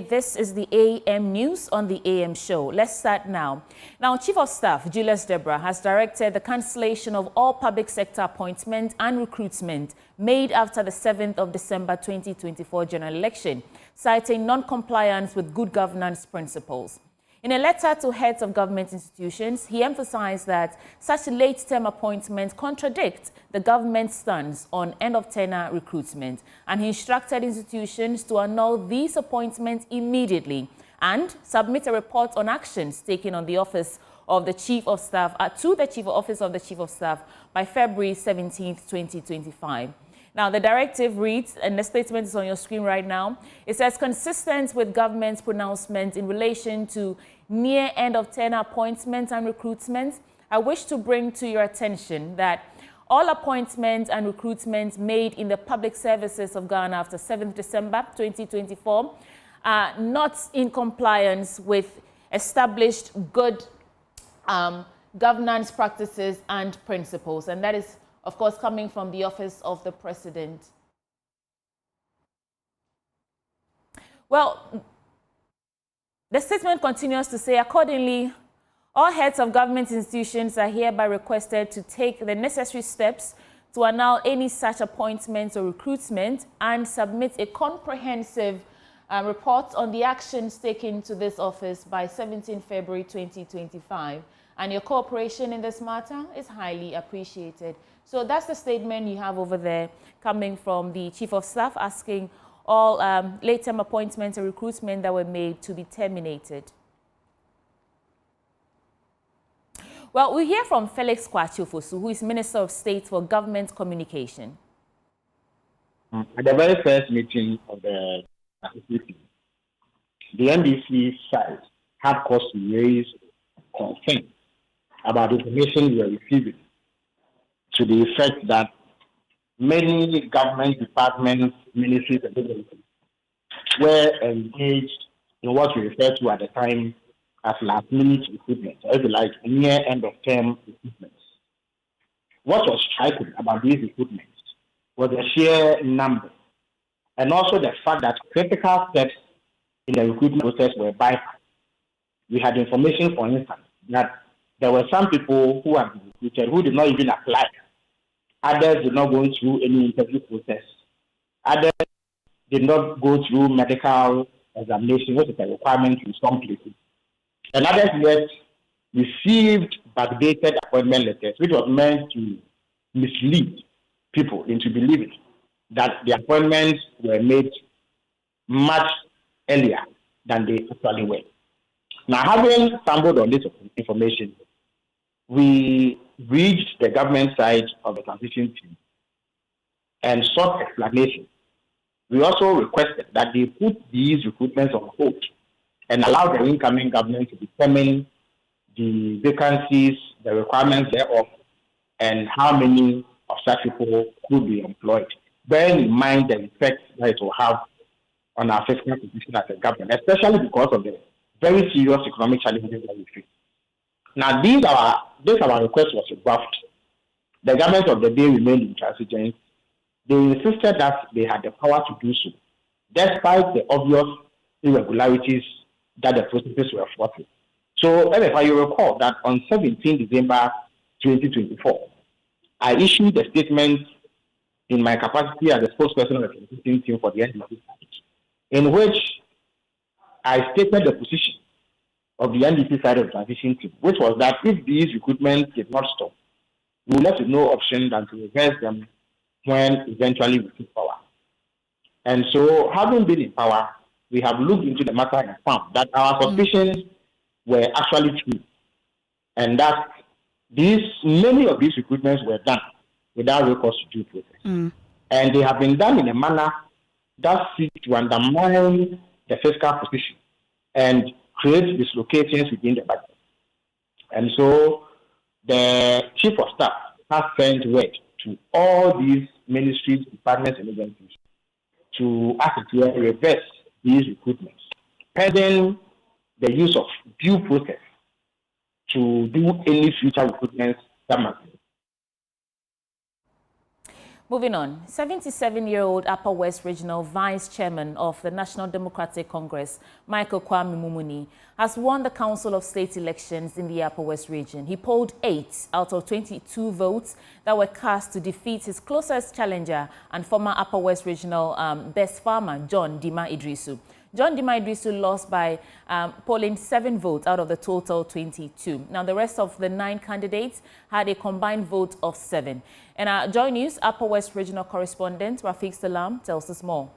This is the AM News on the AM Show. Let's start now. Now, Chief of Staff Julius Deborah has directed the cancellation of all public sector appointment and recruitment made after the 7th of December 2024 general election, citing non-compliance with good governance principles. In a letter to heads of government institutions, he emphasized that such late-term appointments contradict the government's stance on end-of-tenure recruitment, and he instructed institutions to annul these appointments immediately and submit a report on actions taken on the office of the Chief of Staff to the Office of the Chief of Staff by February 17, 2025. Now, the directive reads, and the statement is on your screen right now, it says, consistent with government's pronouncement in relation to near end-of-tenure appointments and recruitments, I wish to bring to your attention that all appointments and recruitments made in the public services of Ghana after 7th December 2024 are not in compliance with established good governance practices and principles. And that is, of course, coming from the Office of the President. Well, the statement continues to say, accordingly, all heads of government institutions are hereby requested to take the necessary steps to annul any such appointments or recruitment and submit a comprehensive report on the actions taken to this office by 17 February 2025. And your cooperation in this matter is highly appreciated. So that's the statement you have over there coming from the Chief of Staff asking all late-term appointments and recruitment that were made to be terminated. Well, we hear from Felix Kwachiofosu, who is Minister of State for Government Communication. At the very first meeting of the association, the NDC side had cause to raise concern about the information we are receiving, to the effect that many government departments, ministries, and agencies were engaged in what we refer to at the time as last-minute recruitment, or if you like, near end-of-term recruitments. What was striking about these recruitments was the sheer number, and also the fact that critical steps in the recruitment process were bypassed. We had information, for instance, that there were some people who had been recruited who did not even apply. Others did not go through any interview process. Others did not go through medical examination, which is a requirement in some places. And others yet received backdated appointment letters, which was meant to mislead people into believing that the appointments were made much earlier than they actually were. Now, having stumbled on this information, we reached the government side of the transition team and sought explanation. We also requested that they put these recruitments on hold and allow the incoming government to determine the vacancies, the requirements thereof, and how many of such people could be employed, bearing in mind the effect that it will have on our fiscal position as a government, especially because of the very serious economic challenges that we face. Now, this our request was rebuffed. The government of the day remained intransigent. They insisted that they had the power to do so, despite the obvious irregularities that the processes were fraught with. So, if you recall that on 17 December 2024, I issued a statement in my capacity as the spokesperson of the transition team for the NDC, in which I stated the position of the NDC side of the transition team, which was that if these recruitments did not stop, we left with no option than to reverse them when eventually we took power. And so, having been in power, we have looked into the matter and found that our suspicions were actually true, and that many of these recruitments were done without recourse to due process. And they have been done in a manner that seeks to undermine the fiscal position and create dislocations within the budget. And so the Chief of Staff has sent word to all these ministries, departments, and agencies to actually reverse these recruitments, pending the use of due process to do any future recruitments that must be. Moving on, 77-year-old Upper West Regional Vice Chairman of the National Democratic Congress, Michael Kwame Mumuni, has won the Council of State elections in the Upper West region. He polled 8 out of 22 votes that were cast to defeat his closest challenger and former Upper West Regional best farmer, John Dima Idrisu. John Dima Idrisu lost by polling 7 votes out of the total 22. Now, the rest of the 9 candidates had a combined vote of 7. And our Joy News Upper West Regional correspondent Rafiq Salam tells us more.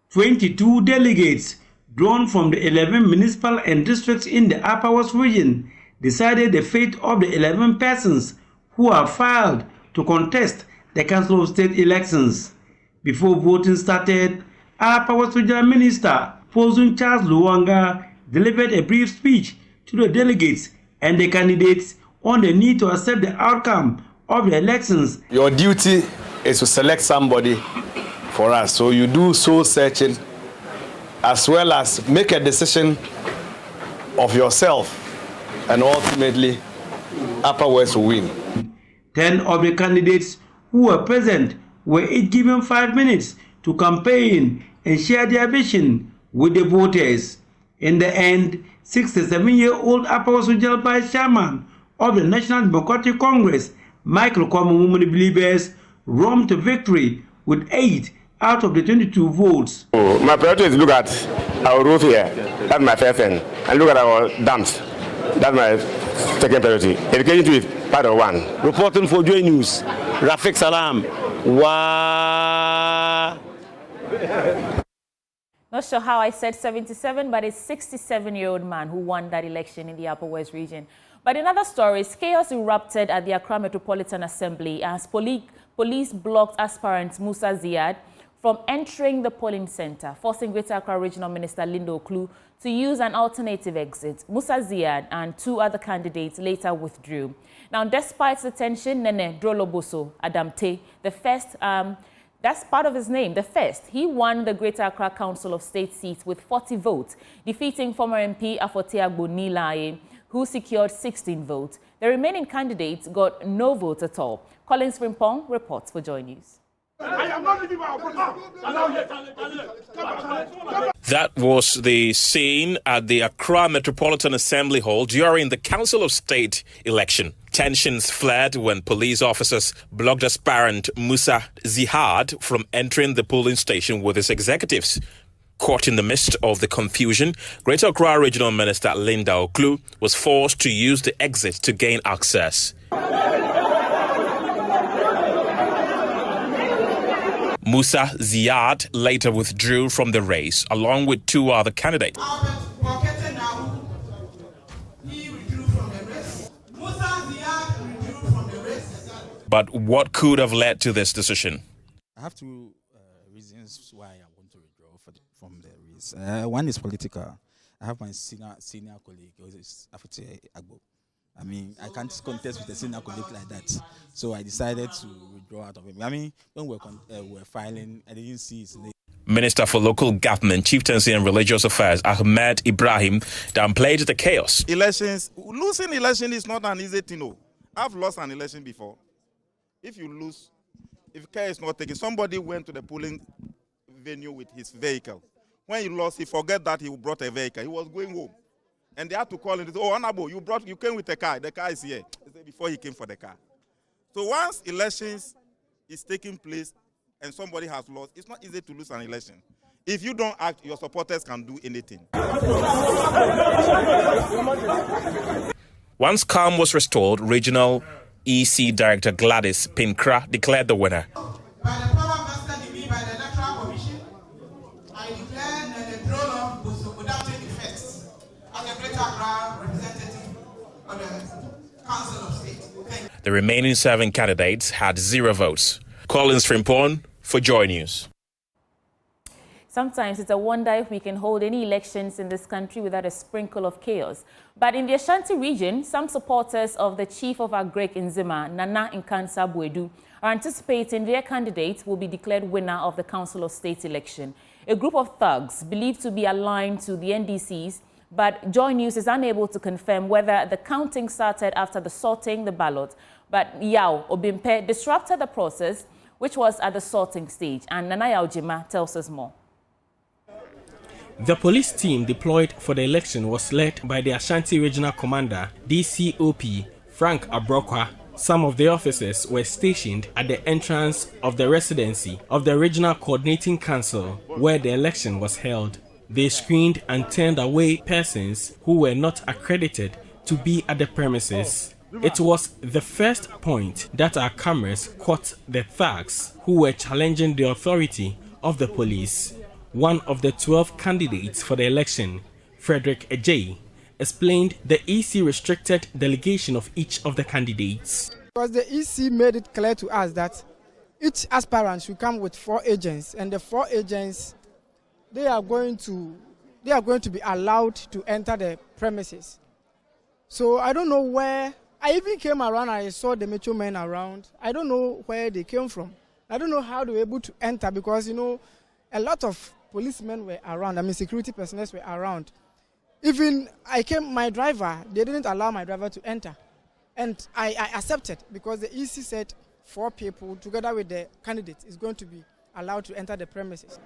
22 delegates drawn from the 11 municipal and districts in the Upper West region decided the fate of the 11 persons who have filed to contest the Council of State elections. Before voting started, Upper West Regional Minister Fosun Charles Luwanga delivered a brief speech to the delegates and the candidates on the need to accept the outcome of the elections. Your duty is to select somebody for us, so you do soul searching as well as make a decision of yourself, and ultimately Upper West will win. 10 of the candidates who were present were each given 5 minutes to campaign and share their vision with the voters. In the end, 67-year-old Upper West Regional Vice Chairman of the National Democratic Congress, Michael Kwame Mumuni believers, roamed to victory with 8 out of the 22 votes. My priority is to look at our roof here. That's my first thing. And look at our dams. That's my second priority. Education to it, part of 1. Reporting for Joy News, Rafiq Salam. Wow. Not sure how I said 77, but it's 67-year-old man who won that election in the Upper West region. But in other stories, chaos erupted at the Accra Metropolitan Assembly as police blocked aspirant Musa Ziad from entering the polling center, forcing Greater Accra Regional Minister Lindo Oklu to use an alternative exit. Musa Ziad and 2 other candidates later withdrew. Now, despite the tension, Nene Drolor Adamte, the first, that's part of his name, the first, he won the Greater Accra Council of State seat with 40 votes, defeating former MP Afote Agbonilaye, who secured 16 votes. The remaining candidates got no votes at all. Collins Frimpong reports for Joy News. That was the scene at the Accra Metropolitan Assembly Hall during the Council of State election. Tensions flared when police officers blocked aspirant Musa Ziad from entering the polling station with his executives. Caught in the midst of the confusion, Greater Accra Regional Minister Lindo Oklu was forced to use the exit to gain access. Musa Ziad later withdrew from the race, along with 2 other candidates. But what could have led to this decision? I have 2 reasons why I want to withdraw from the race. One is political. I have my senior colleague, Afote Agbo. I mean, I can't contest with a senior colleague like that. So I decided to withdraw out of it. I mean, when we were filing, I didn't see his name. Minister for Local Government, Chieftaincy and Religious Affairs, Ahmed Ibrahim, downplayed the chaos. Losing election is not an easy thing. No. I've lost an election before. If you lose, if care is not taken, somebody went to the polling venue with his vehicle. When he lost, he forgot that he brought a vehicle. He was going home. And they had to call him. Oh, Honorable, you came with a car. The car is here. Before he came for the car. So once elections is taking place and somebody has lost, it's not easy to lose an election. If you don't act, your supporters can do anything. Once calm was restored, Regional EC Director Gladys Pinkra declared the winner. By the power vested in me by the Electoral Commission, I declare Nene Drolor first as a Greater Accra representative of the Council of State. The remaining 7 candidates had 0 votes. Collins Frimpong for Joy News. Sometimes it's a wonder if we can hold any elections in this country without a sprinkle of chaos. But in the Ashanti region, some supporters of the chief of Agrek in Zima, Nana Nkansa Buedu, are anticipating their candidate will be declared winner of the Council of State election. A group of thugs believed to be aligned to the NDCs, but Joy News is unable to confirm whether the counting started after the sorting the ballot. But Yao Obimpe disrupted the process which was at the sorting stage. And Nana Yaujima tells us more. The police team deployed for the election was led by the Ashanti Regional Commander, DCOP Frank Abrokwa. Some of the officers were stationed at the entrance of the residency of the Regional Coordinating Council where the election was held. They screened and turned away persons who were not accredited to be at the premises. It was the first point that our cameras caught the thugs who were challenging the authority of the police. One of the 12 candidates for the election, Frederick Ejay, explained the EC restricted delegation of each of the candidates. Because the EC made it clear to us that each aspirant should come with 4 agents, and the 4 agents, they are going to be allowed to enter the premises. So I don't know where. I even came around, I saw the metro men around. I don't know where they came from. I don't know how they were able to enter because, a lot of policemen were around. Security personnel were around. Even my driver, they didn't allow my driver to enter. And I accepted because the EC said 4 people together with the candidate is going to be allowed to enter the premises.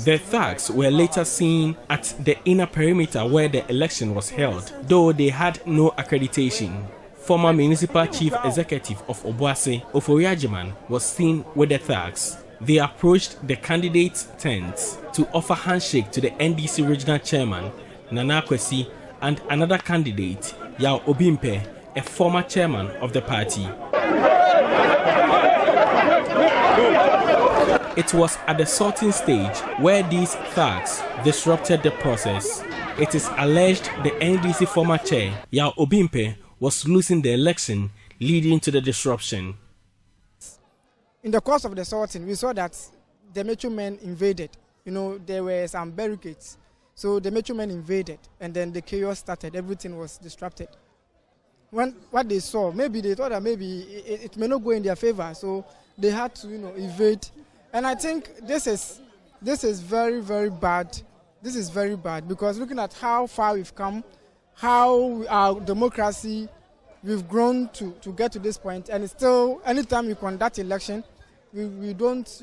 The thugs were later seen at the inner perimeter where the election was held, though they had no accreditation. Former Municipal Chief Executive of Obuasi, Oforiajiman, was seen with the thugs. They approached the candidates' tents to offer handshake to the NDC Regional Chairman, Nana Kwesi, and another candidate, Yao Obimpe, a former chairman of the party. It was at the sorting stage where these thugs disrupted the process. It is alleged the NDC former chair, Yao Obimpe, was losing the election, leading to the disruption. In the course of the sorting, we saw that the metro men invaded. There were some barricades. So the metro men invaded, and then the chaos started. Everything was disrupted. What they saw, maybe they thought that maybe it may not go in their favor, so they had to, evade. And I think this is very, very bad. This is very bad because looking at how far we've come, how our democracy, we've grown to get to this point, and it's still, anytime you conduct election, we don't,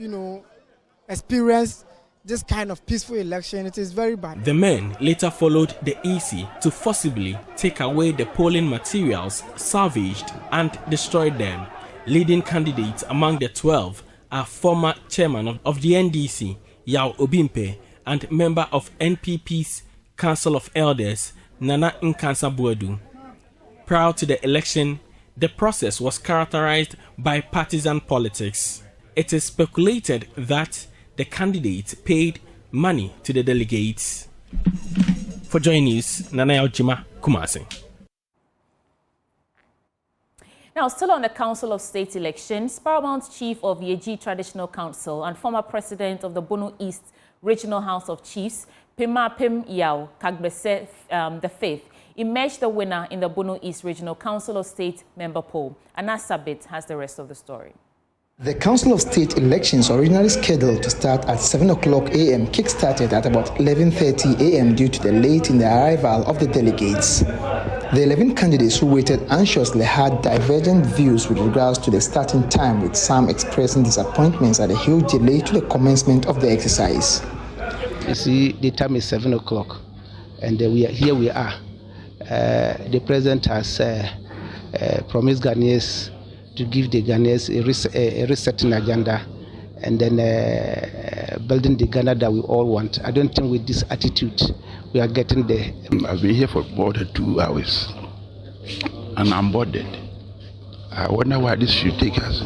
experience this kind of peaceful election. It is very bad. The men later followed the EC to forcibly take away the polling materials, salvaged and destroyed them. Leading candidates among the 12 are former chairman of the NDC, Yao Obimpe, and member of NPP's Council of Elders, Nana Nkansa Buadu. Prior to the election, the process was characterized by partisan politics. It is speculated that the candidates paid money to the delegates. For Joy News, Nana Yaujima, Kumasi. Now, still on the Council of State elections, Paramount Chief of Yeji Traditional Council and former President of the Bono East Regional House of Chiefs, Pima Pim Yao Kagbese V, emerged the winner in the Bono East Regional Council of State member poll. Anas Sabit has the rest of the story. The Council of State elections, originally scheduled to start at 7 o'clock a.m., kick-started at about 11:30 a.m. due to the late in the arrival of the delegates. The 11 candidates who waited anxiously had divergent views with regards to the starting time, with some expressing disappointments at the huge delay to the commencement of the exercise. You see, the time is 7 o'clock, and here we are. The president has promised Ghanaians to give the Ghanaians a resetting agenda and then building the Ghana that we all want. I don't think with this attitude we are getting there. I've been here for more than 2 hours and I'm bothered. I wonder why this should take us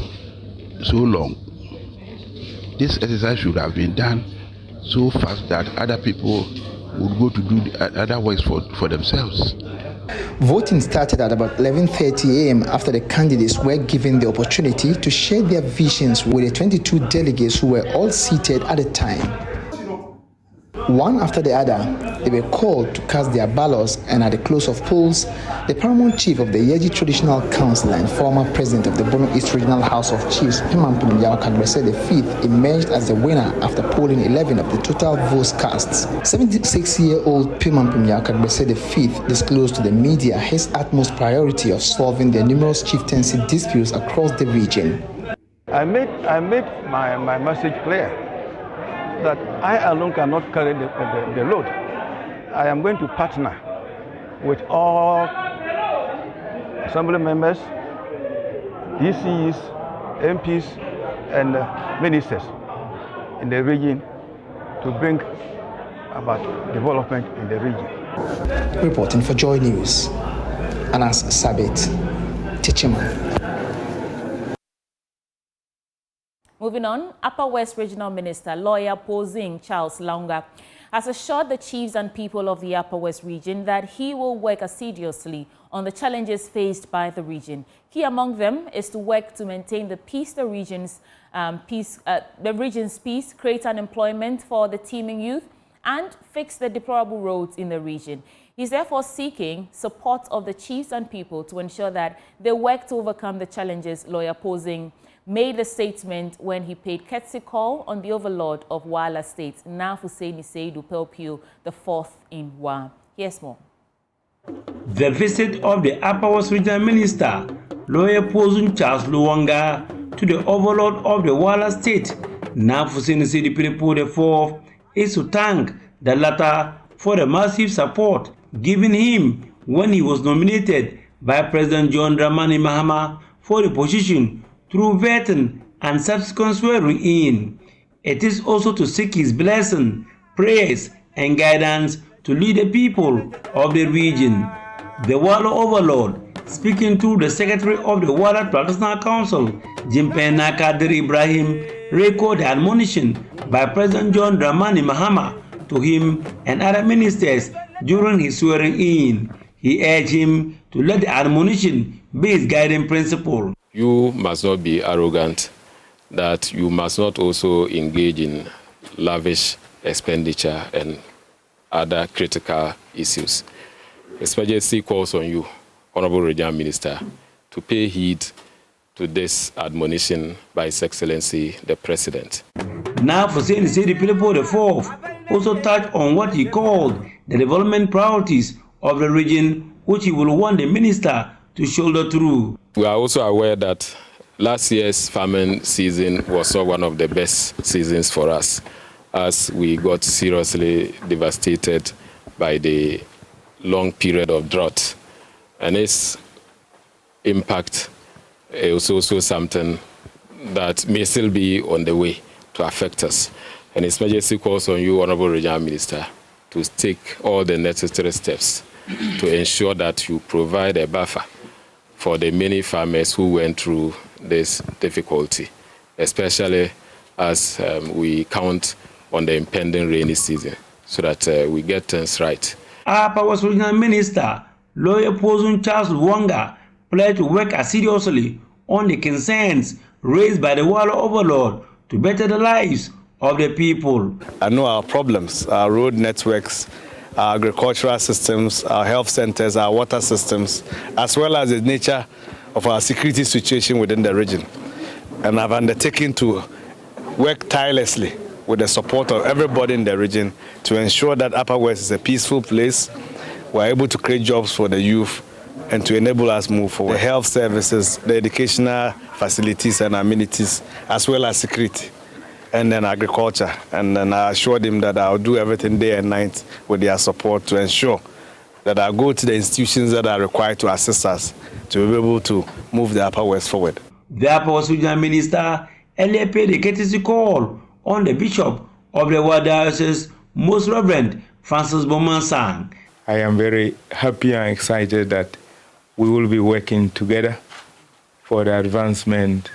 so long. This exercise should have been done so fast that other people would go to do other works for themselves. Voting started at about 11:30 a.m. after the candidates were given the opportunity to share their visions with the 22 delegates who were all seated at the time. One after the other, they were called to cast their ballots, and at the close of polls, the paramount chief of the Yeji Traditional Council and former president of the Bono East Regional House of Chiefs, Pimampim Yawakagbese V, emerged as the winner after polling 11 of the total votes cast. 76-year-old Pimampim Yawakagbese V disclosed to the media his utmost priority of solving the numerous chieftaincy disputes across the region. I made my message clear that I alone cannot carry the load. I am going to partner with all assembly members, DCs, MPs, and ministers in the region to bring about development in the region. Reporting for Joy News, Anas Sabit, Tichiman. Moving on, Upper West Regional Minister, lawyer Posing Charles Launga, has assured the chiefs and people of the Upper West region that he will work assiduously on the challenges faced by the region. Key among them is to work to maintain the region's peace, create employment for the teeming youth, and fix the deplorable roads in the region. He's therefore seeking support of the chiefs and people to ensure that they work to overcome the challenges. Lawyer Posing made the statement when he paid courtesy call on the overlord of Wala State, Hussein Seidu Pelpio IV in Wa. Here's more. The visit of the Upper West Regional Minister, Lawyer Posing Charles Luwanga, to the overlord of the Wala State, Hussein Seidu Pelpio IV, is to thank the latter for the massive support given him when he was nominated by President John Dramani Mahama for the position through vetting and subsequent swearing-in. It is also to seek his blessing, prayers, and guidance to lead the people of the region. The Wala Overlord, speaking to the Secretary of the Wala Traditional Council, Jimpe Kadir Ibrahim, recorded the admonition by President John Dramani Mahama to him and other ministers during his swearing-in. He urged him to let the admonition be his guiding principle. You must not be arrogant, that you must not also engage in lavish expenditure and other critical issues. His Majesty calls on you, Honorable Regional Minister, to pay heed to this admonition by His Excellency the President. Now, Hussein Seidu Pelpio IV also touched on what he called the development priorities of the region, which he will want the minister to shoulder through. We are also aware that last year's farming season was not one of the best seasons for us, as we got seriously devastated by the long period of drought. And its impact is also something that may still be on the way to affect us. And His Majesty calls on you, Honorable Regional Minister, to take all the necessary steps to ensure that you provide a buffer for the many farmers who went through this difficulty, especially as we count on the impending rainy season, so that we get things right. Upper West Regional Minister, Lawyer Posing Charles Luwanga, pledged to work assiduously on the concerns raised by the Wala Overlord to better the lives of the people. I know our problems, our road networks, our agricultural systems, our health centers, our water systems, as well as the nature of our security situation within the region. And I've undertaken to work tirelessly with the support of everybody in the region to ensure that Upper West is a peaceful place. We're able to create jobs for the youth and to enable us move forward. The health services, the educational facilities and amenities, as well as security, and then agriculture. And then I assured him that I'll do everything day and night with their support to ensure that I'll go to the institutions that are required to assist us to be able to move the Upper West forward. The Upper West Regional Minister earlier paid a courtesy call on the Bishop of the Ward Diocese, Most Reverend Francis Bomansang. I am very happy and excited that we will be working together for the advancement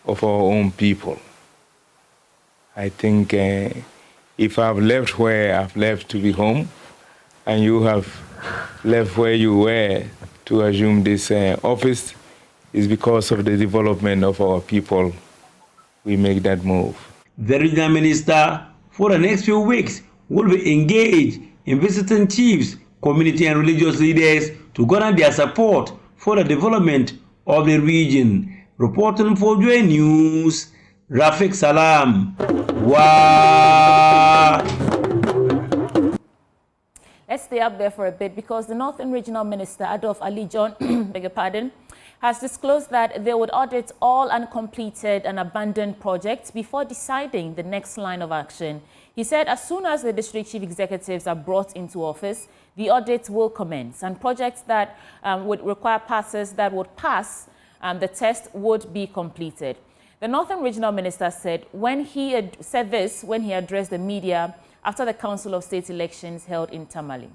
of our own people. I think if I've left where I've left to be home, and you have left where you were to assume this office, is because of the development of our people. We make that move. The regional minister for the next few weeks will be engaged in visiting chiefs, community and religious leaders to garner their support for the development of the region. Reporting for Joy News, Rafik Salam. Wow. Let's stay up there for a bit because the Northern Regional Minister, Adolf Ali John, beg your pardon, has disclosed that they would audit all uncompleted and abandoned projects before deciding the next line of action. He said as soon as the district chief executives are brought into office, the audit will commence, and projects that would require passes that would pass the test would be completed. The Northern Regional Minister said when he addressed the media after the Council of State elections held in Tamale.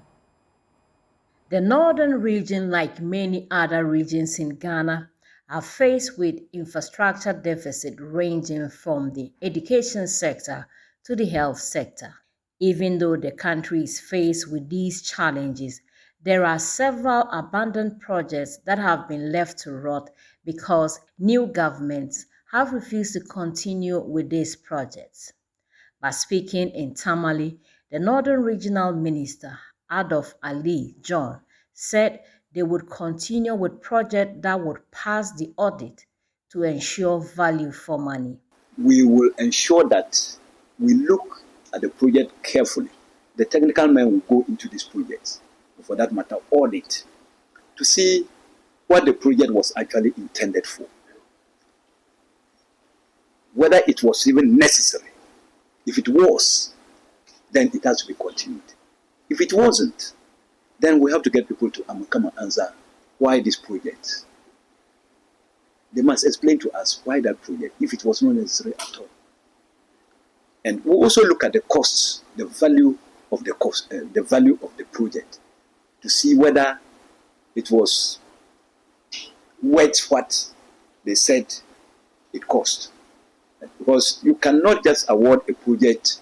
The Northern region, like many other regions in Ghana, are faced with infrastructure deficit ranging from the education sector to the health sector. Even though the country is faced with these challenges, there are several abandoned projects that have been left to rot because new governments have refused to continue with these projects. By speaking in Tamale, the Northern Regional Minister, Adolf Ali John, said they would continue with projects that would pass the audit to ensure value for money. We will ensure that we look at the project carefully. The technical men will go into these projects, for that matter, audit, to see what the project was actually intended for, whether it was even necessary. If it was, then it has to be continued. If it wasn't, then we have to get people to come and answer why this project. They must explain to us why that project, if it was not necessary at all. And we also look at the costs, the value of the cost, the value of the project, to see whether it was worth what they said it cost. Because you cannot just award a project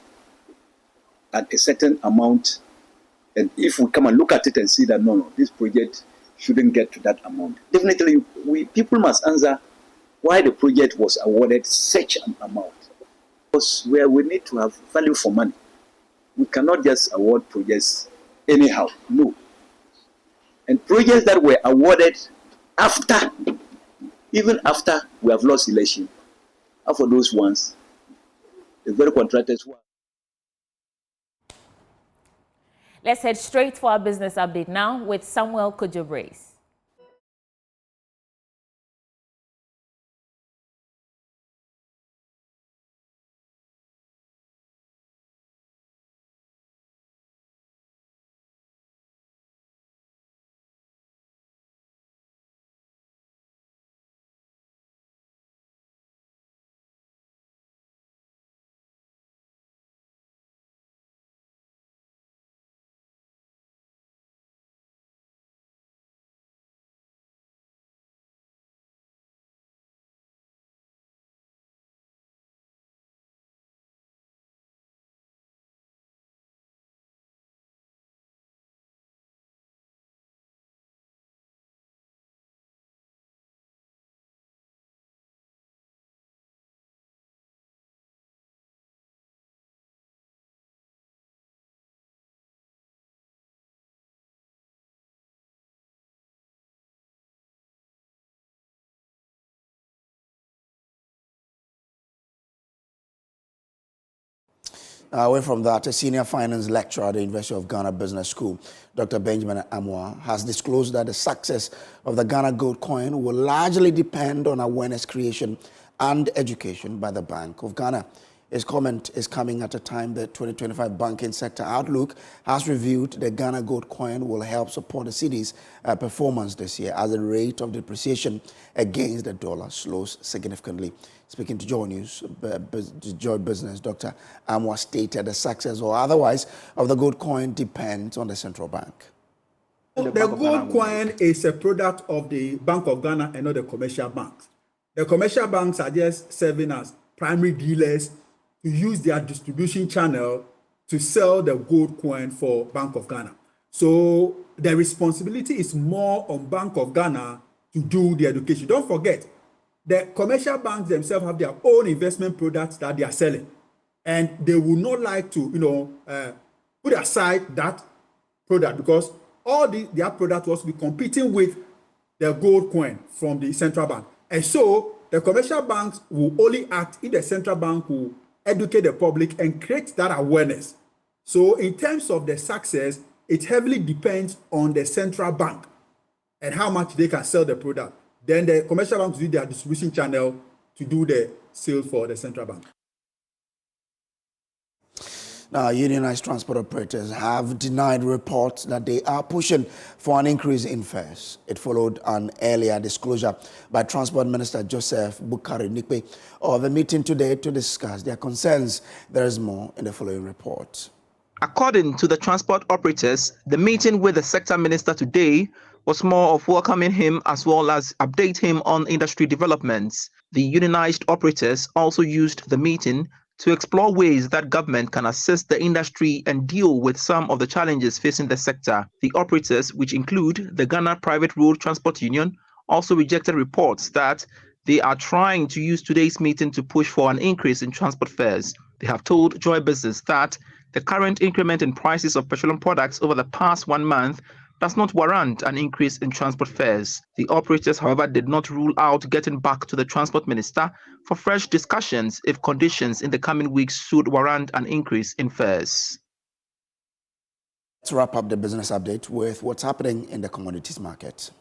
at a certain amount, and if we come and look at it and see that no, this project shouldn't get to that amount. Definitely, people must answer why the project was awarded such an amount. Because we need to have value for money. We cannot just award projects anyhow, no. And projects that were awarded after, even after we have lost election, are for those ones, the very contractors who are. Let's head straight for our business update now with Samuel Kojobrace. Away from that, a senior finance lecturer at the University of Ghana Business School, Dr. Benjamin Amwa, has disclosed that the success of the Ghana gold coin will largely depend on awareness creation and education by the Bank of Ghana. His comment is coming at a time the 2025 banking sector outlook has revealed the Ghana gold coin will help support the city's performance this year as the rate of depreciation against the dollar slows significantly. Speaking to Joy News, Joy Business, Dr. Amwa stated the success or otherwise of the gold coin depends on the central bank. The gold coin is a product of the Bank of Ghana and not the commercial banks. The commercial banks are just serving as primary dealers to use their distribution channel to sell the gold coin for Bank of Ghana. So the responsibility is more on Bank of Ghana to do the education. Don't forget, the commercial banks themselves have their own investment products that they are selling. And they will not like to, put aside that product because all their product was to be competing with the gold coin from the central bank. And so the commercial banks will only act if the central bank will educate the public and create that awareness. So in terms of the success, it heavily depends on the central bank and how much they can sell the product. Then the commercial banks use their distribution channel to do the sales for the central bank. Now, unionized transport operators have denied reports that they are pushing for an increase in fares. It followed an earlier disclosure by Transport Minister Joseph Bukari Nikwe of a meeting today to discuss their concerns. There is more in the following report. According to the transport operators, the meeting with the sector minister today was more of welcoming him as well as update him on industry developments. The unionized operators also used the meeting to explore ways that government can assist the industry and deal with some of the challenges facing the sector. The operators, which include the Ghana Private Road Transport Union, also rejected reports that they are trying to use today's meeting to push for an increase in transport fares. They have told Joy Business that the current increment in prices of petroleum products over the past 1 month does not warrant an increase in transport fares. The operators, however, did not rule out getting back to the transport minister for fresh discussions if conditions in the coming weeks should warrant an increase in fares. Let's wrap up the business update with what's happening in the commodities market.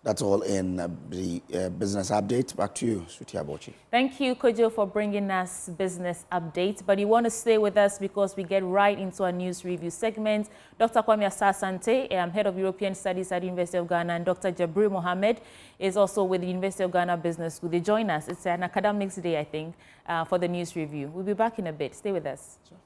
That's all in the business update. Back to you, Suti Abochi. Thank you, Kojo, for bringing us business update. But you want to stay with us because we get right into our news review segment. Dr. Kwame Asasante, Head of European Studies at the University of Ghana, and Dr. Jabri Mohammed is also with the University of Ghana Business School. They join us. It's an academics day, I think, for the news review. We'll be back in a bit. Stay with us. Sure.